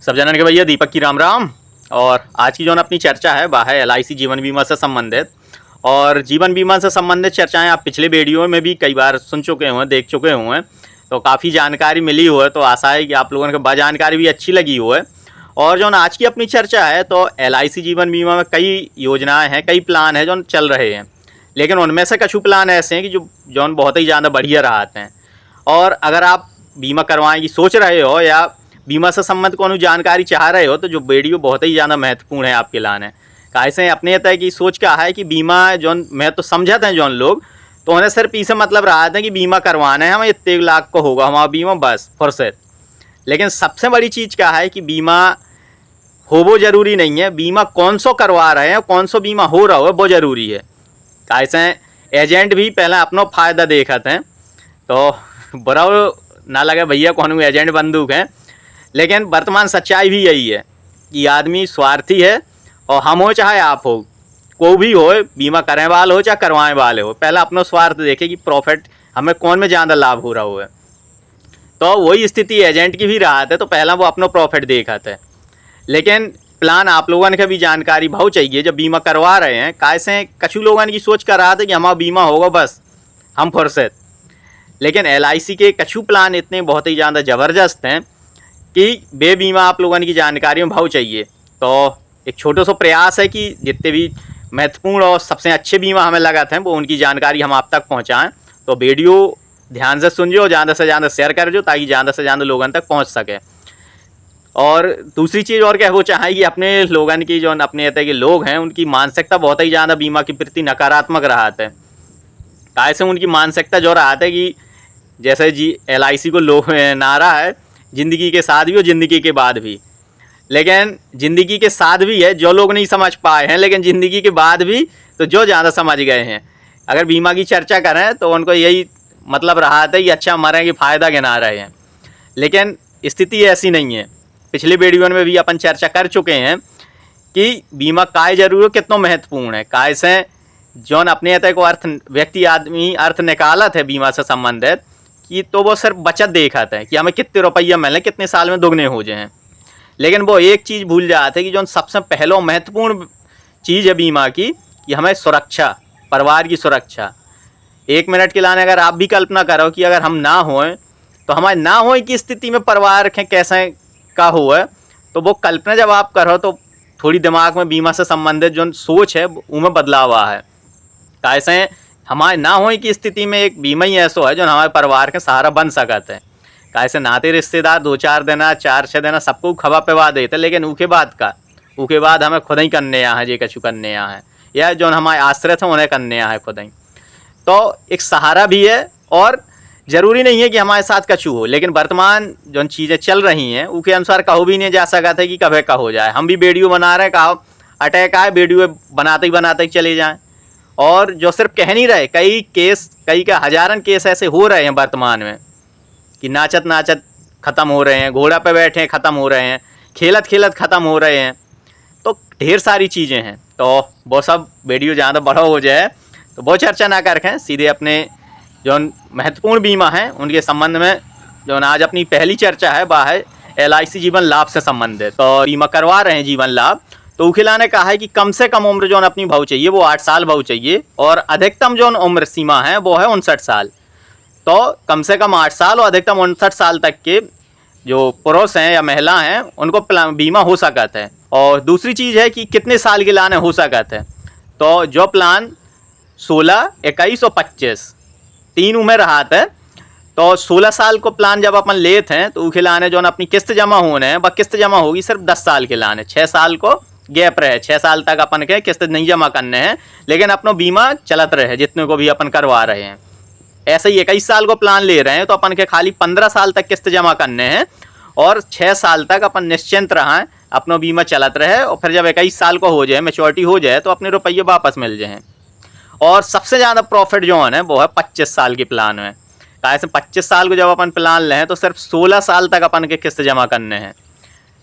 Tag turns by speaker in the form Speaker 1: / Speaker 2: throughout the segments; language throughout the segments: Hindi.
Speaker 1: सब जनन के भैया दीपक की राम राम। और आज की जो अपनी चर्चा है वह है LIC जीवन बीमा से संबंधित। और जीवन बीमा से संबंधित चर्चाएं आप पिछले वीडियो में भी कई बार सुन चुके हुए, देख चुके हुए, तो काफ़ी जानकारी मिली हो है। तो आशा है कि आप लोगों को जानकारी भी अच्छी लगी हो है। और जो आज की अपनी चर्चा है तो LIC जीवन बीमा में कई योजनाएँ हैं, कई प्लान हैं जो चल रहे हैं, लेकिन उनमें से कुछ प्लान ऐसे हैं कि जो बहुत ही ज़्यादा बढ़िया रहते हैं। और अगर आप बीमा करवाएं की सोच रहे हो या बीमा से संबंधित कोनो जानकारी चाह रहे हो तो जो वीडियो बहुत ही ज़्यादा महत्वपूर्ण है आपके लाने। कैसे अपने तय की सोच क्या है कि बीमा जो मैं तो समझते हैं जौन लोग, तो उन्हें सिर्फ इसे मतलब रहा था कि बीमा करवाना है, हमें इतने लाख को होगा हमारा बीमा, बस फुर्सत। लेकिन सबसे बड़ी चीज़ क्या है कि बीमा हो वो ज़रूरी नहीं है, बीमा कौन सो करवा रहे हैं, कौन सो बीमा हो रहा हो वो ज़रूरी है। कैसे एजेंट भी पहले अपना फ़ायदा देखते हैं, तो बुरा ना लगे भैया कौन एजेंट बंदूक है, लेकिन वर्तमान सच्चाई भी यही है कि आदमी स्वार्थी है। और हम हो चाहे आप हो, कोई भी हो, बीमा करने वाले हो चाहे करवाने वाले हो, पहले अपना स्वार्थ देखे कि प्रॉफिट हमें कौन में ज़्यादा लाभ हो रहा हो है। तो वही स्थिति एजेंट की भी रहा है, तो पहला वो अपना प्रॉफिट देखा है। लेकिन प्लान आप लोगों ने भी जानकारी बहुत चाहिए जब बीमा करवा रहे हैं। कैसे कछु लोगों की सोच कर रहा था कि हमारा बीमा होगा बस हम फुर्सत, लेकिन LIC के कछु प्लान इतने बहुत ही ज़्यादा ज़बरदस्त हैं कि बे बीमा आप लोगों की जानकारी में भाव चाहिए। तो एक छोटा सा प्रयास है कि जितने भी महत्वपूर्ण और सबसे अच्छे बीमा हमें लगा थे वो उनकी जानकारी हम आप तक पहुंचाएं। तो वीडियो ध्यान से सुनिए और ज़्यादा से ज़्यादा शेयर कर जो, ताकि ज़्यादा से ज़्यादा लोगों तक पहुंच सके। और दूसरी चीज़ और क्या वो चाहे कि अपने लोगों की जो अपने तरह के लोग हैं उनकी मानसिकता बहुत ही ज़्यादा बीमा के प्रति नकारात्मक रहा है। कैसे उनकी मानसिकता जो रहा है कि जैसे LIC को लोग नारा है ज़िंदगी के साथ भी और ज़िंदगी के बाद भी, लेकिन ज़िंदगी के साथ भी है जो लोग नहीं समझ पाए हैं, लेकिन ज़िंदगी के बाद भी तो जो ज़्यादा समझ गए हैं। अगर बीमा की चर्चा करें तो उनको यही मतलब रहा था कि अच्छा मरेंगे फ़ायदा गिना रहे हैं, लेकिन स्थिति ऐसी नहीं है। पिछले वीडियो में भी अपन चर्चा कर चुके हैं कि बीमा काय जरूर हो, कितना महत्वपूर्ण है। कैसे जौन अपने अतः को अर्थ व्यक्ति आदमी अर्थ निकालत है बीमा से संबंधित कि तो वो सिर्फ बचत देखा था कि हमें कितने रुपया मिले, कितने साल में दुगने हो जाएं। लेकिन वो एक चीज़ भूल जाते कि जो सबसे पहला महत्वपूर्ण चीज़ है बीमा की कि हमें सुरक्षा, परिवार की सुरक्षा। एक मिनट के लाने अगर आप भी कल्पना करो कि अगर हम ना होएं तो हमारे ना होए की स्थिति में परिवार के कैसे का हो है, तो वो कल्पना जब आप करो तो थोड़ी दिमाग में बीमा से संबंधित जो सोच है उनमें बदलाव आ है। कैसे हमारे ना होने की स्थिति में एक बीमा ही ऐसा है जो हमारे परिवार का सहारा बन सकता है। कैसे नाते रिश्तेदार 2-4 देना 4-6 देना सबको खबा पेवा देते, लेकिन उसके बाद हमें खुद ही करने यहाँ है, जे कछु करने यहाँ है, या जो हमारे आश्रित हैं उन्हें करने यहाँ है खुद ही। तो एक सहारा भी है और ज़रूरी नहीं है कि हमारे साथ कछु हो, लेकिन वर्तमान जो चीज़ें चल रही हैं उसके अनुसार कहो भी नहीं जा सका था कि कभी का हो जाए। हम भी वीडियो बना रहे हैं, कहो अटैक आए वीडियो बनाते ही चले जाएँ। और जो सिर्फ कह नहीं रहे, कई का हजारन केस ऐसे हो रहे हैं वर्तमान में कि नाचत ख़त्म हो रहे हैं, घोड़ा पे बैठे ख़त्म हो रहे हैं, खेलत ख़त्म हो रहे हैं। तो ढेर सारी चीज़ें हैं। तो वो सब वीडियो ज़्यादा बड़ा हो जाए तो वो चर्चा ना कर सीधे अपने जो महत्वपूर्ण बीमा हैं उनके संबंध में जो आज अपनी पहली चर्चा है वह है LIC जीवन लाभ से संबंधित। तो बीमा करवा रहे हैं जीवन लाभ, तो उखिला ने कहा है कि कम से कम उम्र जो अपनी भाव चाहिए वो 8 साल भाव चाहिए, और अधिकतम जो उम्र सीमा है वो है 59 साल। तो कम से कम 8 साल और अधिकतम 59 साल तक के जो पुरुष हैं या महिला हैं उनको बीमा हो सकता है। और दूसरी चीज़ है कि कितने साल के लाने हो सकता है। तो जो प्लान 16, 21 और 25 तीन उम्र रहा था, तो 16 साल को प्लान जब अपन लेते हैं तो उसके लाने जो अपनी किस्त जमा होने हैं वह किस्त जमा होगी सिर्फ 10 साल के लाने। 6 साल को गैप रहे, 6 साल तक अपन के किस्त नहीं जमा करने हैं, लेकिन अपना बीमा चलत रहे जितने को भी अपन करवा रहे हैं। ऐसे ही 21 साल को प्लान ले रहे हैं तो अपन के खाली 15 साल तक किस्त जमा करने हैं और 6 साल तक अपन निश्चिंत रहें, अपना बीमा चलत रहे। और फिर जब 21 साल को हो जाए, मैच्योरिटी हो जाए, तो अपने रुपये वापस मिल जाएँ। और सबसे ज़्यादा प्रॉफिट जो है वो है 25 साल के प्लान में। कैसे 25 साल को जब अपन प्लान लें तो सिर्फ 16 साल तक अपन के किस्त जमा करने हैं।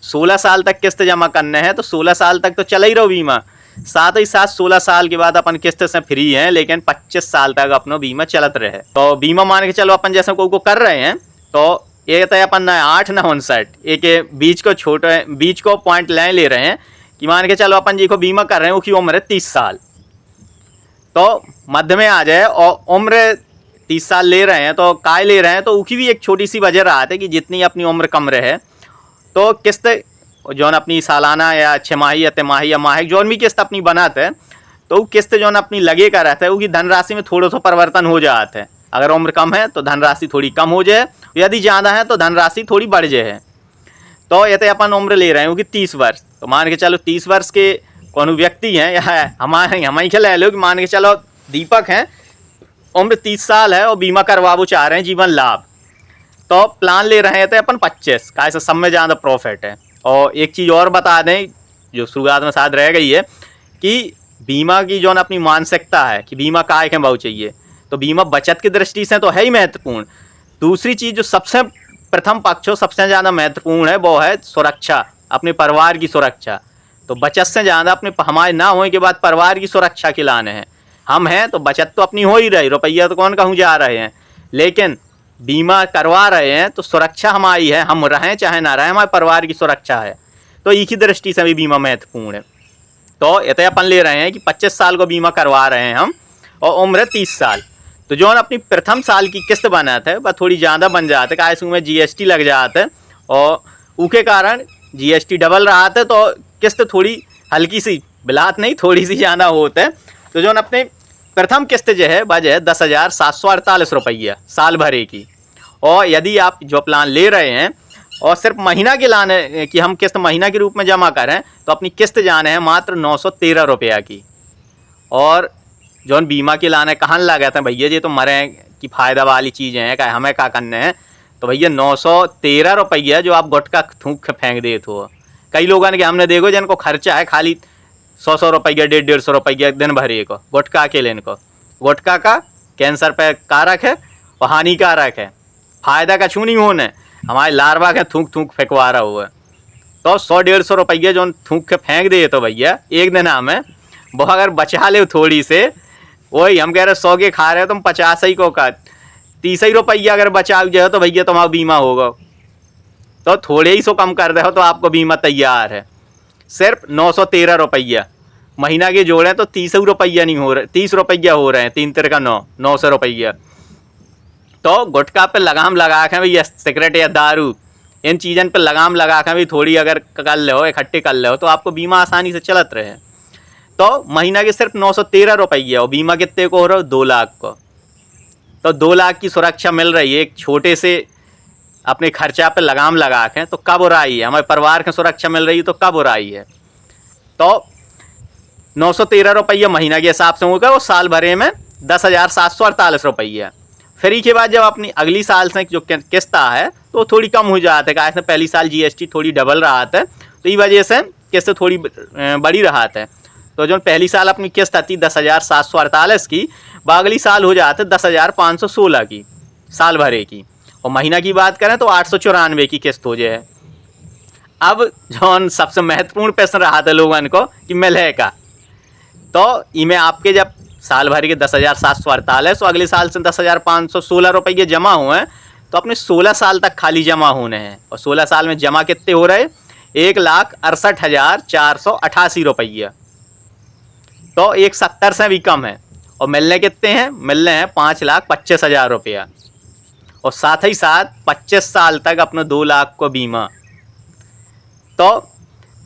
Speaker 1: 16 साल तक किस्त जमा करने हैं तो 16 साल तक तो चला ही रहो बीमा, साथ ही साथ 16 साल के बाद अपन किस्त से फ्री हैं, लेकिन 25 साल तक अपना बीमा चलत रहे। तो बीमा मान के चलो अपन जैसे को कर रहे हैं तो ये तो अपन ना 8 ना 59 एक बीच को पॉइंट ले रहे हैं कि मान के चलो अपन जी को बीमा कर रहे हैं, उसकी उम्र है 30 साल, तो मध्य में आ जाए और उम्र 30 साल ले रहे हैं तो काय ले रहे हैं, तो उसकी भी एक छोटी सी वजह रहा है कि जितनी अपनी उम्र कम रहे तो किस्त जौन अपनी सालाना या छमाही या तिमाही या माहिक जौन भी किस्त अपनी बनाते हैं तो किस्त जौन अपनी लगे का रहता है उसकी धनराशि में थोड़ा सा परिवर्तन हो जाता है। अगर उम्र कम है तो धनराशि थोड़ी कम हो जाए, यदि ज़्यादा है तो धनराशि थोड़ी बढ़ जाए। तो ये तो अपन उम्र ले रहे हैं कि 30 वर्ष, तो मान के चलो 30 वर्ष के कौन व्यक्ति हैं या हमारे के ले लो कि मान के चलो दीपक हैं, उम्र 30 साल है और बीमा करवाबो चाह रहे हैं जीवन लाभ, तो प्लान ले रहे थे अपन 25 का, ऐसा सब में ज़्यादा प्रॉफिट है। और एक चीज़ और बता दें जो शुरुआत में शायद रह गई है कि बीमा की जो अपनी मानसिकता है कि बीमा काय के बहुत चाहिए, तो बीमा बचत की दृष्टि से तो है ही महत्वपूर्ण। दूसरी चीज़ जो सबसे प्रथम पक्ष हो सबसे ज़्यादा महत्वपूर्ण है वो है सुरक्षा, अपने परिवार की सुरक्षा। तो बचत से ज़्यादा अपने हमारे ना होने के बाद परिवार की सुरक्षा के लाने हैं। हम हैं तो बचत तो अपनी हो ही रही, रुपया तो कौन कहूँ जा रहे हैं, लेकिन बीमा करवा रहे हैं तो सुरक्षा हमारी है, हम रहें चाहे ना रहें हमारे परिवार की सुरक्षा है। तो एक ही दृष्टि से भी बीमा महत्वपूर्ण है। तो ये तो अपन ले रहे हैं कि 25 साल को बीमा करवा रहे हैं हम और उम्र 30 साल, तो जो अपनी प्रथम साल की किस्त बनाते हैं वह थोड़ी ज़्यादा बन जाते है, काहे में GST लग जाते है और उसके कारण GST डबल रहा था तो किस्त थोड़ी हल्की सी बिलात नहीं थोड़ी सी ज़्यादा होते है। तो जो अपने प्रथम किस्त जो है वह है 10,748 रुपया साल भरे की। और यदि आप जो प्लान ले रहे हैं और सिर्फ महीना के लाने कि हम किस्त महीना के रूप में जमा करें तो अपनी किस्त जाने हैं मात्र 913 रुपया की। और जो बीमा के लाने कहाँ लगा था भैया जी तो मरे की फ़ायदा वाली चीज़ें हैं, क्या हमें क्या करने हैं, तो भैया 913 रुपया जो आप गुटका थूक फेंक देते हो। कई लोगों ने हमने देखो जिनको खर्चा है खाली 100 रुपया 150 रुपया दिन भरे को गुटखा के लेने को। गुटखा का कैंसर पे कारक है और हानिकारक है, फ़ायदा का छू नहीं होने, हमारे लार्वा के थूक थूक फेंकवा रहा हुआ है। तो 100-150 रुपया जो थूक के फेंक दे तो भैया एक दिन हमें वो अगर बचा ले थोड़ी से, वही हम कह रहे 100 के खा रहे हो तुम 50 ही को का 30 ही रुपया अगर बचा जाए तो भैया तुम्हारा बीमा होगा। तो थोड़े ही सो कम कर रहे हो तो आपको बीमा तैयार है। सिर्फ 913 रुपया महीना के जोड़ें तो 30 रुपया नहीं हो रहे, 30 रुपया हो रहे हैं, 3 तिर का 900 रुपया। तो गुटखा पे लगाम लगा के भैया सिगरेट या दारू इन चीज़न पे लगाम लगा के भी थोड़ी अगर कर ले हो इकट्ठे कर ले हो तो आपको बीमा आसानी से चलत रहे। तो महीना के सिर्फ 913 रुपया और बीमा कितने को हो रहा है 2 लाख को। तो 2 लाख की सुरक्षा मिल रही है एक छोटे से अपने खर्चा पे लगाम लगा के, तो कब हो रही है, हमारे परिवार की सुरक्षा मिल रही है तो कब हो रही है। तो 913 रुपया महीना के हिसाब से होगा, वो साल भरे में 10,748 रुपया। फिर इसके बाद जब अपनी अगली साल से जो किस्त है तो थोड़ी कम हो जाता है, कारण पहली साल GST थोड़ी डबल रहा था तो इस वजह से किस्त थोड़ी बड़ी रहा है। तो जो पहली साल अपनी किस्त आती 10,748 की, वह अगली साल हो जाते 10,516 की साल भरे की। और महीना की बात करें तो 894 की किस्त हो जाए। अब जो सबसे महत्वपूर्ण प्रश्न रहा था लोगों को कि मिले का, तो इनमें आपके जब साल भर के 10,748 तो अगले साल से 10,516 रुपये जमा हुए हैं तो अपने 16 साल तक खाली जमा होने हैं। और 16 साल में जमा कितने हो रहे 1,68,488 रुपया, तो 170 से भी कम है। और मिलने कितने हैं, मिलने हैं 5,25,000 रुपया। और साथ ही साथ 25 साल तक अपने 2 लाख को बीमा। तो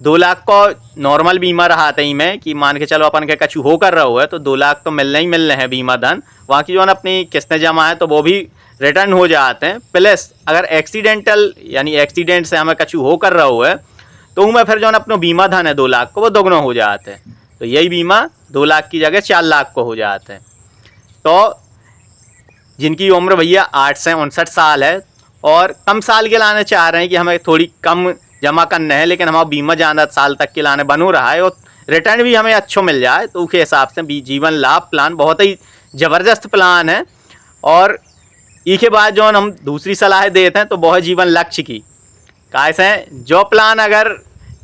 Speaker 1: 2 लाख को नॉर्मल बीमा रहा था में कि मान के चलो अपन के कछु हो कर रहा हुआ है तो 2 लाख तो मिलने ही मिलने हैं बीमा धन। वहाँ की जो है अपनी किस्तें जमा है तो वो भी रिटर्न हो जाते हैं। प्लस अगर एक्सीडेंटल यानी एक्सीडेंट से हमें कछु हो कर रहा हुआ है तो उनमें फिर जो है अपना बीमा धन है 2 लाख को वो दोगुना हो जाते हैं। तो यही बीमा 2 लाख की जगह 4 लाख को हो जाते हैं। तो जिनकी उम्र भैया 8 से 59 साल है और कम साल के लाने चाह रहे हैं कि हमें थोड़ी कम जमा करना है लेकिन हमारा बीमा ज़्यादा साल तक के लाने बनो रहा है और रिटर्न भी हमें अच्छा मिल जाए, तो उसके हिसाब से जीवन लाभ प्लान बहुत ही ज़बरदस्त प्लान है। और इसके बाद जो हम दूसरी सलाह देते हैं तो बहुत जीवन लक्ष्य की कैसे जो प्लान अगर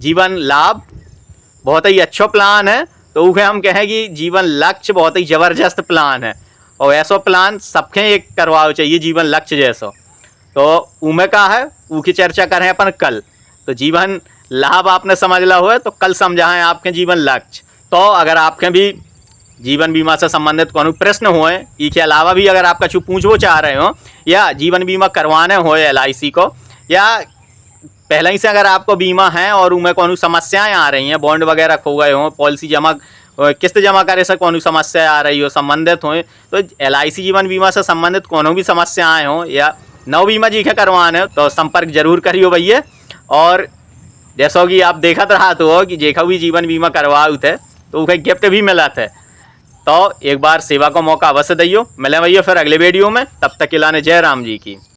Speaker 1: जीवन लाभ बहुत ही अच्छा प्लान है तो उसे हम कहें कि जीवन लक्ष्य बहुत ही ज़बरदस्त प्लान है। और ऐसा प्लान सबके एक करवाओ चाहिए जीवन लक्ष्य जैसा। तो उमे का है ऊ की चर्चा करें अपन कल। तो जीवन लाभ आपने समझ ला हुआ तो कल समझाएं आपके जीवन लक्ष्य। तो अगर आपके भी जीवन बीमा से संबंधित कोनो प्रश्न हुए, इसके अलावा भी अगर आप कछु पूछो चाह रहे हो या जीवन बीमा करवाने हो LIC को, या पहले ही से अगर आपको बीमा है और उनमें कोनो समस्याएं आ रही हैं, बॉन्ड वगैरह खो गए हों, पॉलिसी जमा किस्त जमा करे से कोनो समस्या आ रही हो, संबंधित हो, तो LIC जीवन बीमा से संबंधित कोनो भी समस्याएं हो या नव बीमा जी के करवाने हो तो संपर्क जरूर करियो भैया। और जैसा कि आप देखत रहा तो कि जेखा भी जीवन बीमा करवाओ थे तो उसे गिफ्ट भी मिला थे। तो एक बार सेवा का मौका अवश्य दियो। मिले भैया फिर अगले वीडियो में, तब तक के लिए जय राम जी की।